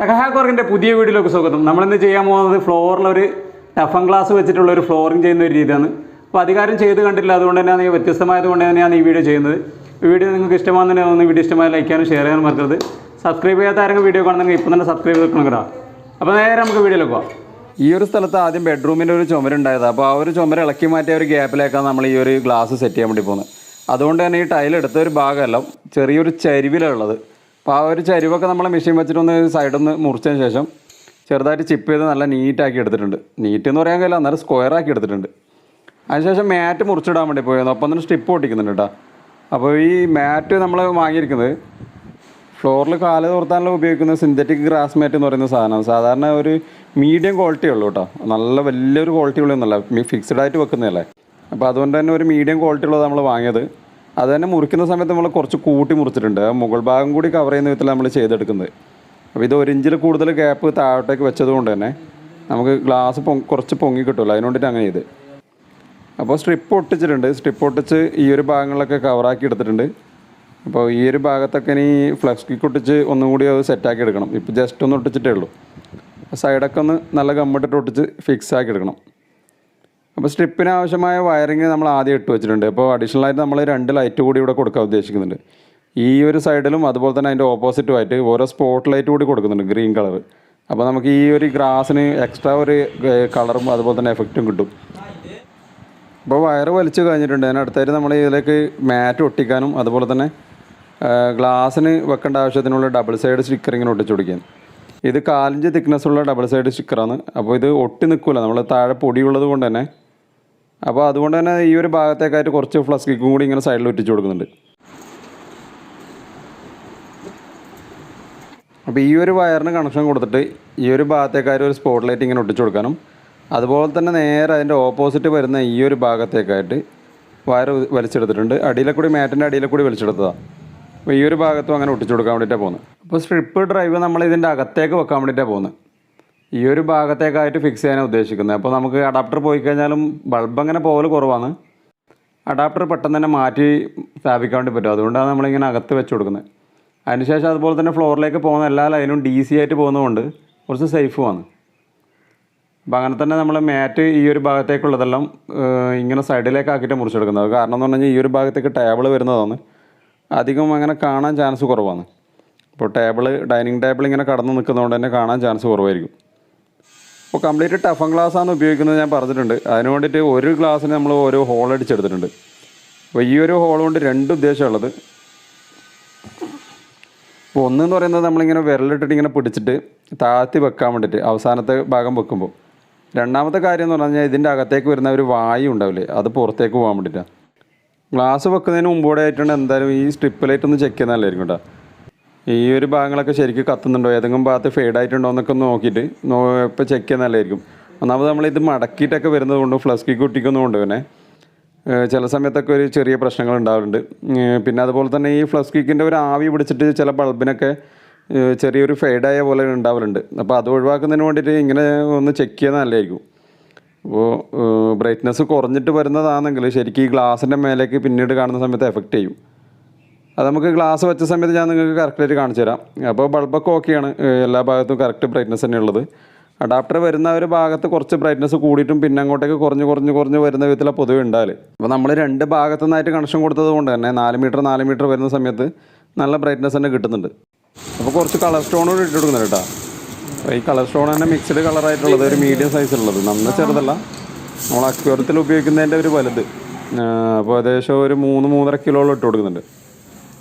ടെക്ഹാക്വർക്കിൻ്റെ പുതിയ വീഡിയോയിലേക്ക് സ്വാഗതം. നമ്മളിന്ന് ചെയ്യാൻ പോകുന്നത് ഫ്ലോറിലൊരു ടഫൻ ഗ്ലാസ് വെച്ചിട്ടുള്ളൊരു ഫ്ലോറിങ് ചെയ്യുന്ന ഒരു രീതിയാണ്. അപ്പോൾ അധികാരം ചെയ്ത് കണ്ടില്ല, അതുകൊണ്ട് തന്നെയാണ് വ്യത്യസ്തമായത് കൊണ്ട് തന്നെയാണ് ഈ വീഡിയോ ചെയ്യുന്നത്. ഈ വീഡിയോ നിങ്ങൾക്ക് ഇഷ്ടമാണെന്നുണ്ടെങ്കിൽ ഒന്ന് വീഡിയോ ഇഷ്ടമായി ലൈക്ക് ചെയ്യാനും ഷെയർ ചെയ്യാനും മറക്കരുത്. സബ്സ്ക്രൈബ് ചെയ്യാത്ത ആരെങ്കിലും വീഡിയോ കാണുന്നെങ്കിൽ ഇപ്പം തന്നെ സബ്സ്ക്രൈബ് ചെയ്യണം കേട്ടോ. അപ്പോൾ നേരെ നമുക്ക് വീഡിയോയിലേക്ക് പോകാം. ഈ ഒരു സ്ഥലത്ത് ആദ്യം ബെഡ്റൂമിൻ്റെ ഒരു ചുമരുണ്ടായത്. അപ്പോൾ ആ ഒരു ചുമര് ഇളക്കി മാറ്റിയ ഒരു ഗ്യാപ്പിലേക്കാണ് നമ്മൾ ഈ ഒരു ഗ്ലാസ് സെറ്റ് ചെയ്യാൻ വേണ്ടി പോകുന്നത്. അതുകൊണ്ട് തന്നെ ഈ ടൈലെടുത്ത ഒരു ഭാഗമല്ല ചെറിയൊരു ചരിവിലുള്ളത്. അപ്പോൾ ആ ഒരു ചരിവൊക്കെ നമ്മൾ മെഷീൻ വെച്ചിട്ടൊന്ന് സൈഡൊന്ന് മുറിച്ചതിന് ശേഷം ചെറുതായിട്ട് ചിപ്പ് ചെയ്ത് നല്ല നീറ്റാക്കി എടുത്തിട്ടുണ്ട്. നീറ്റ് എന്ന് പറയാൻ കഴിയില്ല, അന്നേരം സ്ക്വയറാക്കി എടുത്തിട്ടുണ്ട്. അതിനുശേഷം മാറ്റ് മുറിച്ചിടാൻ വേണ്ടി പോയിരുന്നു. അപ്പം തന്നെ സ്ട്രിപ്പ് ഒട്ടിക്കുന്നുണ്ട് കേട്ടോ. അപ്പോൾ ഈ മാറ്റ് നമ്മൾ വാങ്ങിയിരിക്കുന്നത് ഫ്ലോറിൽ കാല് തോർത്താനുള്ള ഉപയോഗിക്കുന്ന സിന്തറ്റിക് ഗ്രാസ് മാറ്റ് എന്ന് പറയുന്ന സാധനമാണ്. സാധാരണ ഒരു മീഡിയം ക്വാളിറ്റി ഉള്ളൂ കേട്ടോ, നല്ല വലിയൊരു ക്വാളിറ്റി ഉള്ളതൊന്നുമല്ല, ഫിക്സഡ് ആയിട്ട് വെക്കുന്നതല്ലേ. അപ്പോൾ അതുകൊണ്ട് തന്നെ ഒരു മീഡിയം ക്വാളിറ്റി ഉള്ളത് നമ്മൾ വാങ്ങിയത്. അത് തന്നെ മുറിക്കുന്ന സമയത്ത് നമ്മൾ കുറച്ച് കൂട്ടി മുറിച്ചിട്ടുണ്ട്. മുകൾ ഭാഗം കൂടി കവർ ചെയ്യുന്ന വിധത്തിൽ നമ്മൾ ചെയ്തെടുക്കുന്നത്. അപ്പോൾ ഇത് 1 ഇഞ്ചിൽ കൂടുതൽ ഗ്യാപ്പ് താഴോട്ടേക്ക് വെച്ചത് കൊണ്ട് തന്നെ നമുക്ക് ഗ്ലാസ് കുറച്ച് പൊങ്ങി കിട്ടുമല്ലോ, അതിനുവേണ്ടിയിട്ട് അങ്ങനെ ചെയ്ത്. അപ്പോൾ സ്ട്രിപ്പ് ഒട്ടിച്ചിട്ടുണ്ട്. സ്ട്രിപ്പ് ഒട്ടിച്ച് ഈ ഒരു ഭാഗങ്ങളിലൊക്കെ കവറാക്കി എടുത്തിട്ടുണ്ട്. അപ്പോൾ ഈ ഒരു ഭാഗത്തൊക്കെ ഇനി ഫ്ലക്സ് കിക്ക് ഒട്ടിച്ച് ഒന്നും കൂടി അത് സെറ്റാക്കി എടുക്കണം. ഇപ്പോൾ ജസ്റ്റ് ഒന്ന് ഒട്ടിച്ചിട്ടേ ഉള്ളൂ. സൈഡൊക്കെ ഒന്ന് നല്ല ഗമ്മിട്ടിട്ട് ഒട്ടിച്ച് ഫിക്സ് ആക്കി എടുക്കണം. അപ്പോൾ സ്ട്രിപ്പിന് ആവശ്യമായ വയറിങ് നമ്മൾ ആദ്യം ഇട്ട് വെച്ചിട്ടുണ്ട്. അപ്പോൾ അഡീഷണലായിട്ട് നമ്മൾ 2 ലൈറ്റ് കൂടി ഇവിടെ കൊടുക്കാൻ ഉദ്ദേശിക്കുന്നുണ്ട്. ഈ ഒരു സൈഡിലും അതുപോലെ തന്നെ അതിൻ്റെ ഓപ്പോസിറ്റുമായിട്ട് ഓരോ സ്പോട്ട് ലൈറ്റ് കൂടി കൊടുക്കുന്നുണ്ട്, ഗ്രീൻ കളർ. അപ്പോൾ നമുക്ക് ഈ ഒരു ഗ്രാസിന് എക്സ്ട്രാ ഒരു കളറും അതുപോലെ തന്നെ എഫക്റ്റും കിട്ടും. അപ്പോൾ വയറ് വലിച്ച് കഴിഞ്ഞിട്ടുണ്ട്. അതിനടുത്തായിട്ട് നമ്മൾ ഇതിലേക്ക് മാറ്റ് ഒട്ടിക്കാനും അതുപോലെ തന്നെ ഗ്ലാസ്സിന് വെക്കേണ്ട ആവശ്യത്തിനുള്ള ഡബിൾ സൈഡ് സ്റ്റിക്കർ ഇങ്ങനെ ഒട്ടിച്ചു കൊടുക്കാൻ. ഇത് 4 ഇഞ്ച് തിക്നെസ്സുള്ള ഡബിൾ സൈഡ് സ്റ്റിക്കറാണ്. അപ്പോൾ ഇത് ഒട്ടി നിൽക്കില്ല, നമ്മൾ താഴെ പൊടിയുള്ളത് കൊണ്ട് തന്നെ. അപ്പോൾ അതുകൊണ്ട് തന്നെ ഈ ഒരു ഭാഗത്തേക്കായിട്ട് കുറച്ച് ഫ്ലക്സ് കിക്കും കൂടി ഇങ്ങനെ സൈഡിൽ ഒട്ടിച്ചു കൊടുക്കുന്നുണ്ട്. അപ്പോൾ ഈ ഒരു വയറിന് കണക്ഷൻ കൊടുത്തിട്ട് ഈ ഒരു ഭാഗത്തേക്കായിട്ട് ഒരു സ്പോട്ട് ലൈറ്റ് ഇങ്ങനെ ഒട്ടിച്ചു കൊടുക്കാനും അതുപോലെ തന്നെ നേരെ അതിൻ്റെ ഓപ്പോസിറ്റ് വരുന്ന ഈ ഒരു ഭാഗത്തേക്കായിട്ട് വയർ വലിച്ചെടുത്തിട്ടുണ്ട്. അടിയിലെ കൂടി മാറ്റിൻ്റെ അടിയിലെ കൂടി വലിച്ചെടുത്തതാണ്. അപ്പോൾ ഈ ഒരു ഭാഗത്തും അങ്ങനെ ഒട്ടിച്ചു കൊടുക്കാൻ വേണ്ടിയിട്ടാണ് പോകുന്നത്. അപ്പോൾ സ്ട്രിപ്പ് ഡ്രൈവ് നമ്മൾ ഇതിൻ്റെ അകത്തേക്ക് വെക്കാൻ വേണ്ടിയിട്ടാണ് പോകുന്നത്. ഈ ഒരു ഭാഗത്തേക്കായിട്ട് ഫിക്സ് ചെയ്യാനാണ് ഉദ്ദേശിക്കുന്നത്. അപ്പോൾ നമുക്ക് അഡാപ്റ്റർ പോയി കഴിഞ്ഞാലും ബൾബ് അങ്ങനെ പോകൽ കുറവാണ്. അഡാപ്റ്റർ പെട്ടെന്ന് തന്നെ മാറ്റി സ്ഥാപിക്കാൻ വേണ്ടി പറ്റും. അതുകൊണ്ടാണ് നമ്മളിങ്ങനെ അകത്ത് വെച്ച് കൊടുക്കുന്നത്. അതിനുശേഷം അതുപോലെ തന്നെ ഫ്ലോറിലേക്ക് പോകുന്ന എല്ലാ ലൈനും DC ആയിട്ട് പോകുന്നതുകൊണ്ട് കുറച്ച് സേഫുമാണ്. അപ്പോൾ അങ്ങനെ തന്നെ നമ്മൾ മാറ്റ് ഈ ഒരു ഭാഗത്തേക്കുള്ളതെല്ലാം ഇങ്ങനെ സൈഡിലേക്ക് ആക്കിയിട്ട് മുറിച്ചെടുക്കുന്നത്. കാരണം എന്ന് പറഞ്ഞു കഴിഞ്ഞാൽ ഈ ഒരു ഭാഗത്തേക്ക് ടേബിൾ വരുന്നതാണ്, അധികം അങ്ങനെ കാണാൻ ചാൻസ് കുറവാണ്. അപ്പോൾ ഡൈനിങ് ടേബിൾ ഇങ്ങനെ കടന്ന് നിൽക്കുന്നതുകൊണ്ട് തന്നെ കാണാൻ ചാൻസ് കുറവായിരിക്കും. അപ്പോൾ കംപ്ലീറ്റ് ടഫൻ ഗ്ലാസ് ആണ് ഉപയോഗിക്കുന്നത് ഞാൻ പറഞ്ഞിട്ടുണ്ട്. അതിന് വേണ്ടിയിട്ട് ഒരു ഗ്ലാസ്സിന് നമ്മൾ ഓരോ ഹോൾ അടിച്ചെടുത്തിട്ടുണ്ട്. അപ്പോൾ ഈ ഒരു ഹോൾ കൊണ്ട് 2 ഉദ്ദേശമുള്ളത്. അപ്പോൾ ഒന്നെന്ന് പറയുന്നത് നമ്മളിങ്ങനെ വിരലിട്ടിട്ട് ഇങ്ങനെ പിടിച്ചിട്ട് താഴ്ത്തി വെക്കാൻ വേണ്ടിയിട്ട് അവസാനത്തെ ഭാഗം വെക്കുമ്പോൾ. രണ്ടാമത്തെ കാര്യം എന്ന് പറഞ്ഞു കഴിഞ്ഞാൽ ഇതിൻ്റെ അകത്തേക്ക് വരുന്ന ഒരു വായു ഉണ്ടാവില്ലേ, അത് പുറത്തേക്ക് പോകാൻ വേണ്ടിയിട്ടാണ്. ഗ്ലാസ് വെക്കുന്നതിന് മുമ്പോടെ ആയിട്ടുണ്ട് എന്തായാലും ഈ സ്ട്രിപ്പ് ലൈറ്റ് ഒന്ന് ചെക്ക് ചെയ്യുന്ന നല്ലതായിരിക്കും കേട്ടോ. ഈ ഒരു ഭാഗങ്ങളൊക്കെ ശരിക്കും കത്തുന്നുണ്ടോ, ഏതെങ്കിലും ഭാഗത്ത് ഫെയ്ഡ് ആയിട്ടുണ്ടോ എന്നൊക്കെ ഒന്ന് നോക്കിയിട്ട് ഇപ്പോൾ ചെക്ക് ചെയ്യുന്ന നല്ലതായിരിക്കും. ഒന്നാമത് നമ്മളിത് മടക്കിയിട്ടൊക്കെ വരുന്നത് കൊണ്ട് ഫ്ലക്സ് കിക്ക് ഒട്ടിക്കുന്നതുകൊണ്ട് പിന്നെ ചില സമയത്തൊക്കെ ഒരു ചെറിയ പ്രശ്നങ്ങൾ ഉണ്ടാവാറുണ്ട്. പിന്നെ അതുപോലെ തന്നെ ഈ ഫ്ലക്സ് കിക്കിൻ്റെ ഒരു ആവി പിടിച്ചിട്ട് ചില ബൾബിനൊക്കെ ചെറിയൊരു ഫെയ്ഡായ പോലെ ഉണ്ടാവലുണ്ട്. അപ്പോൾ അത് ഒഴിവാക്കുന്നതിന് വേണ്ടിയിട്ട് ഇങ്ങനെ ഒന്ന് ചെക്ക് ചെയ്യുന്നത് നല്ലതായിരിക്കും. അപ്പോൾ ബ്രൈറ്റ്നസ് കുറഞ്ഞിട്ട് വരുന്നതാണെങ്കിൽ ശരിക്കും ഈ ഗ്ലാസിൻ്റെ മേലേക്ക് പിന്നീട് കാണുന്ന സമയത്ത് എഫക്റ്റ് ചെയ്യും. അത് നമുക്ക് ഗ്ലാസ് വെച്ച സമയത്ത് ഞാൻ നിങ്ങൾക്ക് കറക്റ്റായിട്ട് കാണിച്ചു തരാം. അപ്പോൾ ബൾബൊക്കെ ഓക്കെയാണ്, എല്ലാ ഭാഗത്തും കറക്റ്റ് ബ്രൈറ്റ്നസ് തന്നെ ഉള്ളത്. അഡാപ്റ്റർ വരുന്ന ഒരു ഭാഗത്ത് കുറച്ച് ബ്രൈറ്റ്നസ് കൂടിയിട്ടും പിന്നെ അങ്ങോട്ടേക്ക് കുറഞ്ഞ് വരുന്ന വിധത്തിലാണ് പൊതുവെ ഉണ്ടാവില്ല. അപ്പോൾ നമ്മൾ 2 ഭാഗത്തു നിന്നായിട്ട് കണക്ഷൻ കൊടുത്തത് കൊണ്ട് തന്നെ 4 മീറ്റർ വരുന്ന സമയത്ത് നല്ല ബ്രൈറ്റ്നസ് തന്നെ കിട്ടുന്നുണ്ട്. അപ്പോൾ കുറച്ച് കളർ സ്റ്റോൺ കൂടി ഇട്ട് കൊടുക്കുന്നുണ്ട് കേട്ടോ. ഈ കളർ സ്റ്റോൺ തന്നെ മിക്സ്ഡ് കളറായിട്ടുള്ളത്, ഒരു മീഡിയം സൈസുള്ളത്, നന്ന ചെറുതല്ല, നമ്മൾ അക്വേറിയത്തിൽ ഉപയോഗിക്കുന്നതിൻ്റെ ഒരു വലുത്. അപ്പോൾ ഏകദേശം ഒരു 3-3.5 കിലോളം ഇട്ട് കൊടുക്കുന്നുണ്ട്.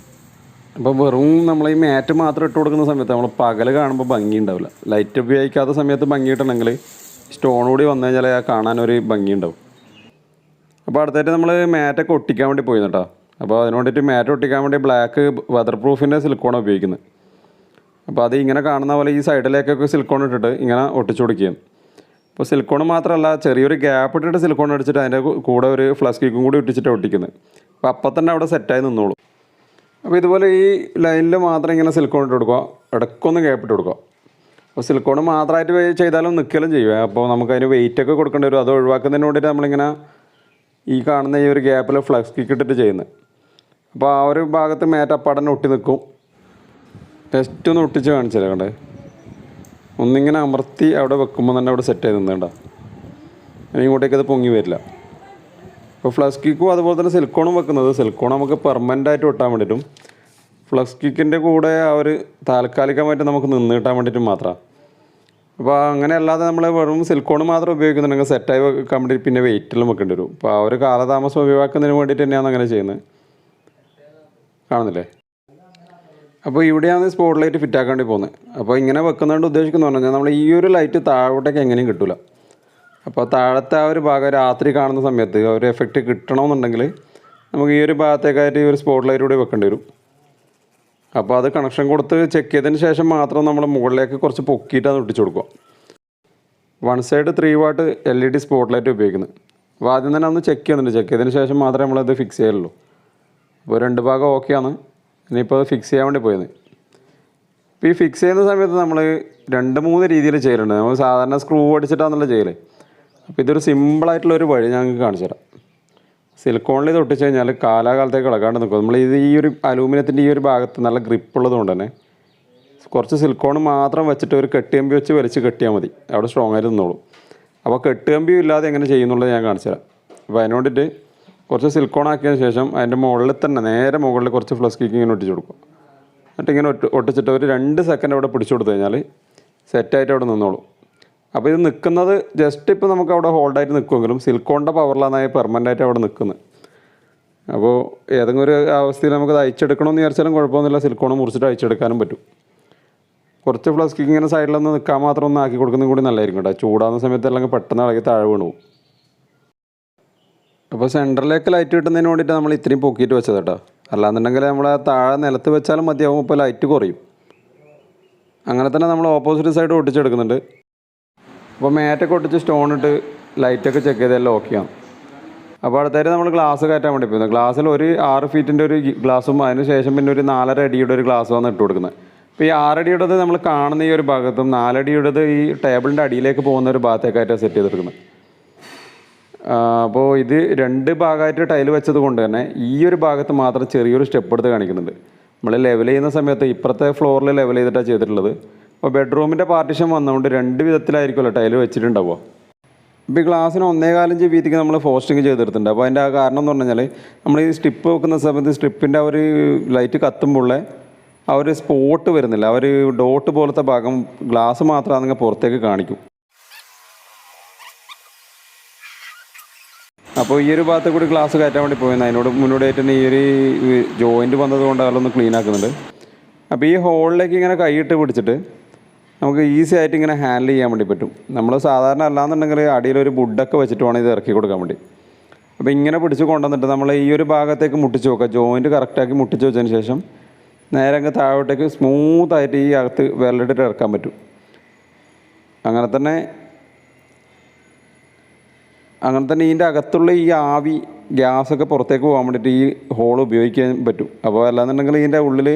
അപ്പോൾ വെറും നമ്മൾ ഈ മാറ്റ് മാത്രം ഇട്ട് കൊടുക്കുന്ന സമയത്ത് നമ്മൾ പകൽ കാണുമ്പോൾ ഭംഗി ഉണ്ടാവില്ല. ലൈറ്റ് ഉപയോഗിക്കാത്ത സമയത്ത് ഭംഗി കിട്ടണമെങ്കിൽ സ്റ്റോൺ കൂടി വന്നു കഴിഞ്ഞാൽ കാണാനൊരു ഭംഗി ഉണ്ടാവും. അപ്പോൾ അടുത്തായിട്ട് നമ്മൾ മാറ്റൊക്കെ ഒട്ടിക്കാൻ വേണ്ടി പോയി കേട്ടോ. അപ്പോൾ അതിന് വേണ്ടിയിട്ട് മാറ്റ് ഒട്ടിക്കാൻ വേണ്ടി ബ്ലാക്ക് വെതർ പ്രൂഫിൻ്റെ സിലിക്കോണാണ് ഉപയോഗിക്കുന്നത്. അപ്പോൾ അത് ഇങ്ങനെ കാണുന്ന പോലെ ഈ സൈഡിലേക്കൊക്കെ സിലിക്കോൺ ഇട്ടിട്ട് ഇങ്ങനെ ഒട്ടിച്ചു കൊടുക്കുകയും. അപ്പോൾ സിലിക്കോൺ മാത്രമല്ല, ചെറിയൊരു ഗ്യാപ്പ് ഇട്ടിട്ട് സിലിക്കോൺ അടിച്ചിട്ട് അതിൻ്റെ കൂടെ ഒരു ഫ്ലക്സ് കിക്കും കൂടി ഒട്ടിച്ചിട്ട് ഒട്ടിക്കുന്നത്. അപ്പോൾ അപ്പം തന്നെ അവിടെ സെറ്റായി നിന്നോളൂ. അപ്പോൾ ഇതുപോലെ ഈ ലൈനിൽ മാത്രം ഇങ്ങനെ സിലിക്കോൺ ഇട്ട് കൊടുക്കുക, ഇടയ്ക്കൊന്ന് ഗ്യാപ്പ് ഇട്ട് കൊടുക്കുക. അപ്പോൾ സിലിക്കോൺ മാത്രമായിട്ട് ചെയ്താലും നിൽക്കലും ചെയ്യുക. അപ്പോൾ നമുക്കതിന് വെയിറ്റൊക്കെ കൊടുക്കേണ്ടി വരും. അത് ഒഴിവാക്കുന്നതിന് വേണ്ടിയിട്ട് നമ്മളിങ്ങനെ ഈ കാണുന്ന ഈ ഒരു ഗ്യാപ്പിൽ ഫ്ലക്സ് കിക്ക് ഇട്ടിട്ട് ചെയ്യുന്നത്. അപ്പോൾ ആ ഒരു ഭാഗത്ത് മാറ്റ് അപ്പാടന്നെ ഒട്ടി നിൽക്കും. ജസ്റ്റ് ഒന്ന് ഒട്ടിച്ച് കാണിച്ചു തരാം കണ്ടേ. ഒന്നിങ്ങനെ അമർത്തി അവിടെ വെക്കുമ്പോൾ തന്നെ അവിടെ സെറ്റ് ചെയ്ത് നിന്നുണ്ടോ, ഇനി ഇങ്ങോട്ടേക്ക് അത് പൊങ്ങി വരില്ല. അപ്പോൾ ഫ്ലക്സ് കിക്കും അതുപോലെ തന്നെ സിലിക്കോണും വെക്കുന്നത്, സിലിക്കോൺ നമുക്ക് പെർമനൻ്റ് ആയിട്ട് ഒട്ടാൻ വേണ്ടിയിട്ടും ഫ്ലക്സ് കിക്കിൻ്റെ കൂടെ ആ ഒരു താൽക്കാലികമായിട്ട് നമുക്ക് നിന്ന് കിട്ടാൻ വേണ്ടിയിട്ടും മാത്രമാണ്. അപ്പോൾ അങ്ങനെ അല്ലാതെ നമ്മൾ വെറും സിലിക്കോൺ മാത്രം ഉപയോഗിക്കുന്നുണ്ടെങ്കിൽ സെറ്റായി വെക്കാൻ വേണ്ടി പിന്നെ വെയിറ്റെല്ലാം വെക്കേണ്ടി വരും. അപ്പോൾ ആ ഒരു കാലതാമസം ഒഴിവാക്കുന്നതിന് വേണ്ടിയിട്ട് തന്നെയാണ് അങ്ങനെ ചെയ്യുന്നത്. കാണുന്നില്ലേ? അപ്പോൾ ഇവിടെയാണ് സ്പോട്ട് ലൈറ്റ് ഫിറ്റ് ആക്കാൻ വേണ്ടി പോകുന്നത്. അപ്പോൾ ഇങ്ങനെ വെക്കുന്നതുകൊണ്ട് ഉദ്ദേശിക്കുന്നത് പറഞ്ഞാൽ നമ്മൾ ഈ ഒരു ലൈറ്റ് താഴോട്ടേക്ക് എങ്ങനെയും കിട്ടില്ല. അപ്പോൾ താഴത്തെ ആ ഒരു ഭാഗം രാത്രി കാണുന്ന സമയത്ത് ആ ഒരു എഫക്റ്റ് കിട്ടണമെന്നുണ്ടെങ്കിൽ നമുക്ക് ഈ ഒരു ഭാഗത്തേക്കായിട്ട് ഈ ഒരു സ്പോട്ട് ലൈറ്റ് കൂടി വെക്കേണ്ടി വരും. അപ്പോൾ അത് കണക്ഷൻ കൊടുത്ത് ചെക്ക് ചെയ്തതിന് ശേഷം മാത്രം നമ്മൾ മുകളിലേക്ക് കുറച്ച് പൊക്കിയിട്ട് അത് ഒട്ടിച്ചു കൊടുക്കുക. 1 side 3 what LED spot light ഉപയോഗിക്കുന്നത്. അപ്പോൾ ആദ്യം തന്നെ ഒന്ന് ചെക്ക് ചെയ്യുന്നുണ്ട്. ചെക്ക് ചെയ്തതിന് ശേഷം മാത്രമേ നമ്മളത് ഫിക്സ് ചെയ്യുള്ളൂ. അപ്പോൾ 2 ഭാഗം ഓക്കെയാണ്. ഇനിയിപ്പോൾ അത് ഫിക്സ് ചെയ്യാൻ വേണ്ടി പോയത്. ഇപ്പോൾ ഈ ഫിക്സ് ചെയ്യുന്ന സമയത്ത് നമ്മൾ 2-3 രീതിയിൽ ചെയ്യലുണ്ട്. നമ്മൾ സാധാരണ സ്ക്രൂ അടിച്ചിട്ടാണെന്നുള്ള ചെയ്യല്. അപ്പോൾ ഇതൊരു സിമ്പിളായിട്ടുള്ളൊരു വഴി ഞങ്ങൾക്ക് കാണിച്ചു തരാം. സിലിക്കോണിൽ ഇത് ഒട്ടിച്ച് കഴിഞ്ഞാൽ കാലാകാലത്തേക്ക് ഇളകാണ്ട് നിൽക്കും. നമ്മൾ ഈ ഒരു അലൂമിനിയത്തിൻ്റെ ഈ ഒരു ഭാഗത്ത് നല്ല ഗ്രിപ്പുള്ളത് കൊണ്ട് തന്നെ കുറച്ച് സിലിക്കോൺ മാത്രം വെച്ചിട്ട് ഒരു കെട്ടുകമ്പി വെച്ച് വലിച്ച് കെട്ടിയാൽ മതി, അവിടെ സ്ട്രോങ് ആയിട്ട് നിന്നോളൂ. അപ്പോൾ കെട്ടുകമ്പിയും ഇല്ലാതെ എങ്ങനെ ചെയ്യുന്നുള്ളത് ഞാൻ കാണിച്ചു തരാം. അപ്പോൾ അതിന് വേണ്ടിയിട്ട് കുറച്ച് സിലിക്കോൺ ആക്കിയതിന് ശേഷം അതിൻ്റെ മുകളിൽ തന്നെ നേരെ മുകളിൽ കുറച്ച് ഫ്ലക്സ് കിക്ക് ഇങ്ങനെ ഒട്ടിച്ച് കൊടുക്കും. എന്നിട്ട് ഇങ്ങനെ ഒട്ടിച്ചിട്ട് ഒരു 2 സെക്കൻഡ് അവിടെ പിടിച്ചു കൊടുത്തു കഴിഞ്ഞാൽ സെറ്റായിട്ട് അവിടെ നിന്നോളൂ. അപ്പോൾ ഇത് നിൽക്കുന്നത് ജസ്റ്റ് ഇപ്പോൾ നമുക്ക് അവിടെ ഹോൾഡായിട്ട് നിൽക്കുമെങ്കിലും സിലിക്കോണിൻ്റെ പവറിലാണ് പെർമനൻ്റ് ആയിട്ട് അവിടെ നിൽക്കുന്നത്. അപ്പോൾ ഏതെങ്കിലും ഒരു അവസ്ഥയിൽ നമുക്ക് അയച്ചെടുക്കണമെന്ന് വിചാരിച്ചാലും കുഴപ്പമൊന്നുമില്ല, സിലിക്കോൺ മുറിച്ചിട്ട് അയച്ചെടുക്കാനും പറ്റും. കുറച്ച് ഫ്ലക്സ് കിക്ക് ഇങ്ങനെ സൈഡിലൊന്ന് നിൽക്കാൻ മാത്രം ഒന്ന് ആക്കി കൊടുക്കുന്നതും കൂടി നല്ലതായിരിക്കും കേട്ടോ. ചൂടാകുന്ന സമയത്ത് അല്ലെങ്കിൽ പെട്ടെന്ന് ഇളകി താഴെ വീണു പോകും. അപ്പോൾ സെൻറ്ററിലേക്ക് ലൈറ്റ് കിട്ടുന്നതിന് വേണ്ടിയിട്ട് നമ്മൾ ഇത്രയും പൊക്കിയിട്ട് വെച്ചത് കേട്ടോ. അല്ലാന്നുണ്ടെങ്കിൽ നമ്മൾ ആ താഴെ നിലത്ത് വെച്ചാലും മതിയാവും, ഇപ്പോൾ ലൈറ്റ് കുറയും. അങ്ങനെ തന്നെ നമ്മൾ ഓപ്പോസിറ്റ് സൈഡ് ഒട്ടിച്ചെടുക്കുന്നുണ്ട്. അപ്പോൾ മാറ്റൊക്കെ ഒട്ടിച്ച് സ്റ്റോൺ ഇട്ട് ലൈറ്റൊക്കെ ചെക്ക് ചെയ്തെല്ലാം ഓക്കെയാണ്. അപ്പോൾ അടുത്തായിട്ട് നമ്മൾ ഗ്ലാസ് കയറ്റാൻ വേണ്ടി പോകുന്നത്. ഗ്ലാസ്സിൽ ഒരു 6 ഫീറ്റിൻ്റെ ഒരു ഗ്ലാസും അതിന് ശേഷം പിന്നെ ഒരു 4.5 അടിയുടെ ഒരു ഗ്ലാസ്സുമാണ് ഇട്ട് കൊടുക്കുന്നത്. അപ്പോൾ ഈ 6 അടിയുടേത് നമ്മൾ കാണുന്ന ഈ ഒരു ഭാഗത്തും 4 അടിയുടേത് ഈ ടേബിളിൻ്റെ അടിയിലേക്ക് പോകുന്ന ഒരു ഭാഗത്തേക്കായിട്ടാണ് സെറ്റ് ചെയ്തെടുക്കുന്നത്. അപ്പോൾ ഇത് 2 ഭാഗമായിട്ട് ടൈൽ വെച്ചത് കൊണ്ട് തന്നെ ഈ ഒരു ഭാഗത്ത് മാത്രം ചെറിയൊരു സ്റ്റെപ്പ് എടുത്ത് കാണിക്കുന്നുണ്ട്. നമ്മൾ ലെവൽ ചെയ്യുന്ന സമയത്ത് ഇപ്പുറത്തെ ഫ്ലോറിൽ ലെവൽ ചെയ്തിട്ടാണ് ചെയ്തിട്ടുള്ളത്. അപ്പോൾ ബെഡ്റൂമിൻ്റെ പാർട്ടിഷൻ വന്നുകൊണ്ട് 2 വിധത്തിലായിരിക്കുമല്ലോ ടൈൽ വെച്ചിട്ടുണ്ടാവുക. ഇപ്പോൾ ഈ ഗ്ലാസ്സിന് 1.25 ഇഞ്ച് വീതിക്ക് നമ്മൾ ഫോസ്റ്റിങ് ചെയ്തെടുത്തിട്ടുണ്ട്. അപ്പോൾ അതിൻ്റെ ആ കാരണം എന്ന് പറഞ്ഞു കഴിഞ്ഞാൽ നമ്മൾ ഈ സ്ട്രിപ്പ് വെക്കുന്ന സമയത്ത് സ്ട്രിപ്പിൻ്റെ ആ ഒരു ലൈറ്റ് കത്തുമ്പോൾ ആ ഒരു സ്പോട്ട് വരുന്നില്ല, ആ ഒരു ഡോട്ട് പോലത്തെ ഭാഗം ഗ്ലാസ് മാത്രമാണെങ്കിൽ പുറത്തേക്ക് കാണിക്കും. അപ്പോൾ ഈ ഒരു ഭാഗത്ത് കൂടി ഗ്ലാസ് കയറ്റാൻ വേണ്ടി പോയിരുന്നു. അതിനോട് മുന്നോടിയായിട്ട് തന്നെ ഈ ഒരു ജോയിൻറ്റ് വന്നതുകൊണ്ട് അതൊന്ന് ക്ലീൻ ആക്കുന്നുണ്ട്. അപ്പോൾ ഈ ഹോളിലേക്ക് ഇങ്ങനെ കൈയിട്ട് പിടിച്ചിട്ട് നമുക്ക് ഈസി ആയിട്ട് ഇങ്ങനെ ഹാൻഡിൽ ചെയ്യാൻ വേണ്ടി പറ്റും. നമ്മൾ സാധാരണ അല്ലാന്നുണ്ടെങ്കിൽ അടിയിലൊരു വുഡൊക്കെ വെച്ചിട്ട് വേണം ഇത് ഇറക്കി കൊടുക്കാൻ വേണ്ടി. അപ്പോൾ ഇങ്ങനെ പിടിച്ച് കൊണ്ടുവന്നിട്ട് നമ്മൾ ഈ ഒരു ഭാഗത്തേക്ക് മുട്ടിച്ച് വെക്കുക. ജോയിൻറ്റ് കറക്റ്റാക്കി മുട്ടിച്ച് വെച്ചതിന് ശേഷം നേരെ അങ്ങ് താഴോട്ടേക്ക് സ്മൂത്തായിട്ട് ഈ അകത്ത് വിരലിട്ടിട്ട് ഇറക്കാൻ പറ്റും. അങ്ങനെ തന്നെ ഇതിൻ്റെ അകത്തുള്ള ഈ ആവി ഗ്യാസൊക്കെ പുറത്തേക്ക് പോകാൻ വേണ്ടിയിട്ട് ഈ ഹോൾ ഉപയോഗിക്കാൻ പറ്റും. അപ്പോൾ അല്ലാന്നുണ്ടെങ്കിൽ ഇതിൻ്റെ ഉള്ളിൽ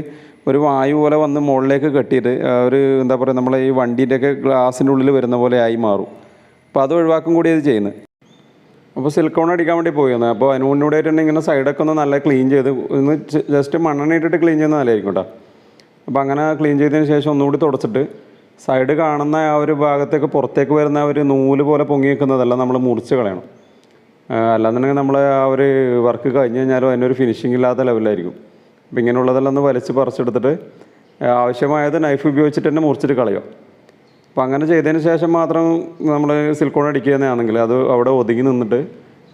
ഒരു വായു പോലെ വന്ന് മുകളിലേക്ക് കെട്ടിയിട്ട് ഒരു എന്താ പറയുക, നമ്മളെ ഈ വണ്ടീൻ്റെയൊക്കെ ഗ്ലാസിൻ്റെ ഉള്ളിൽ വരുന്ന പോലെ ആയി മാറും. അപ്പോൾ അത് ഒഴിവാക്കും കൂടി ഇത് ചെയ്യുന്നത്. അപ്പോൾ സിലിക്കോൺ അടിക്കാൻ വേണ്ടി പോയിരുന്നു. അപ്പോൾ അതിന് മുന്നോടിയായിട്ട് ഇങ്ങനെ സൈഡൊക്കെ ഒന്ന് നല്ല ക്ലീൻ ചെയ്ത് ഒന്ന് ജസ്റ്റ് മണ്ണെണ്ണ ഇട്ടിട്ട് ക്ലീൻ ചെയ്യുന്നത് നല്ലതായിരിക്കും കേട്ടോ. അപ്പോൾ അങ്ങനെ ക്ലീൻ ചെയ്തതിന് ശേഷം ഒന്നുകൂടി തുടച്ചിട്ട് സൈഡ് കാണുന്ന ആ ഒരു ഭാഗത്തേക്ക് പുറത്തേക്ക് വരുന്ന ഒരു നൂല് പോലെ പൊങ്ങി വെക്കുന്നതെല്ലാം നമ്മൾ മുറിച്ച് കളയണം. അല്ലാന്നുണ്ടെങ്കിൽ നമ്മൾ ആ ഒരു വർക്ക് കഴിഞ്ഞ് കഴിഞ്ഞാലും അതിനൊരു ഫിനിഷിംഗ് ഇല്ലാത്ത ലെവലായിരിക്കും. അപ്പോൾ ഇങ്ങനെയുള്ളതെല്ലാം ഒന്ന് വലിച്ച് പറിച്ചെടുത്തിട്ട് ആവശ്യമായത് നൈഫ് ഉപയോഗിച്ചിട്ട് തന്നെ മുറിച്ചിട്ട് കളയുക. അപ്പോൾ അങ്ങനെ ചെയ്തതിന് ശേഷം മാത്രം നമ്മൾ സിലിക്കോൺ അടിക്കുന്നതാണെങ്കിൽ അത് അവിടെ ഒതുങ്ങി നിന്നിട്ട്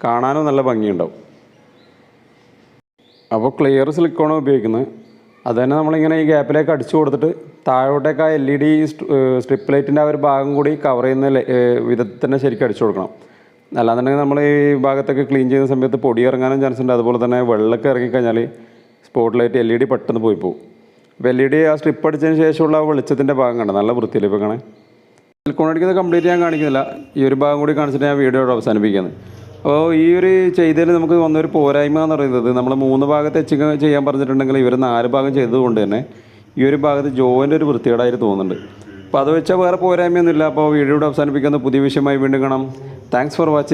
കാണാനും നല്ല ഭംഗിയുണ്ടാവും. അപ്പോൾ ക്ലിയർ സിലിക്കോൺ ഉപയോഗിക്കുന്നത് അത് തന്നെ നമ്മളിങ്ങനെ ഈ ഗ്യാപ്പിലേക്ക് അടിച്ചു കൊടുത്തിട്ട് താഴോട്ടേക്ക് ആ LED സ്ട്രിപ്പ് ലൈറ്റിൻ്റെ ആ ഒരു ഭാഗം കൂടി കവർ ചെയ്യുന്ന വിധത്തിൽ തന്നെ ശരിക്കും അടിച്ചു കൊടുക്കണം. അല്ലാന്നുണ്ടെങ്കിൽ നമ്മൾ ഈ ഭാഗത്തൊക്കെ ക്ലീൻ ചെയ്യുന്ന സമയത്ത് പൊടി ഇറങ്ങാനും ചാൻസ് ഉണ്ട്. അതുപോലെ തന്നെ വെള്ളമൊക്കെ ഇറങ്ങിക്കഴിഞ്ഞാൽ സ്പോട്ട് ലൈറ്റ് LED പെട്ടെന്ന് പോയി പോകും. അപ്പോൾ LED ആ സ്ട്രിപ്പ് അടിച്ചതിന് ശേഷമുള്ള ആ വെളിച്ചത്തിൻ്റെ ഭാഗം കണ്ട നല്ല വൃത്തിയിൽ ഇപ്പോൾ കാണാൻ. സിലിക്കോൺ അടിക്കുന്നത് കംപ്ലീറ്റ് ഞാൻ കാണിക്കുന്നില്ല, ഈ ഒരു ഭാഗം കൂടി കാണിച്ചിട്ട് ഞാൻ വീഡിയോ അവസാനിപ്പിക്കുന്നത്. അപ്പോൾ ഈ ഒരു ചെയ്തതിൽ നമുക്ക് വന്നൊരു പോരായ്മ എന്ന് പറയുന്നത് നമ്മൾ 3 ഭാഗത്ത് എച്ചിങ് ചെയ്യാൻ പറഞ്ഞിട്ടുണ്ടെങ്കിൽ ഇവർ 4 ഭാഗം ചെയ്തതുകൊണ്ട് തന്നെ ഈ ഒരു ഭാഗത്ത് ജോയിൻ്റെ ഒരു വൃത്തികേടായിട്ട് തോന്നുന്നുണ്ട്. അപ്പോൾ അത് വെച്ചാൽ വേറെ പോരായ്മയൊന്നുമില്ല. അപ്പോൾ വീഡിയോയുടെ അവസാനിപ്പിക്കുന്ന പുതിയ വിഷയമായി വീണ്ടും കാണാം. Thanks for watching.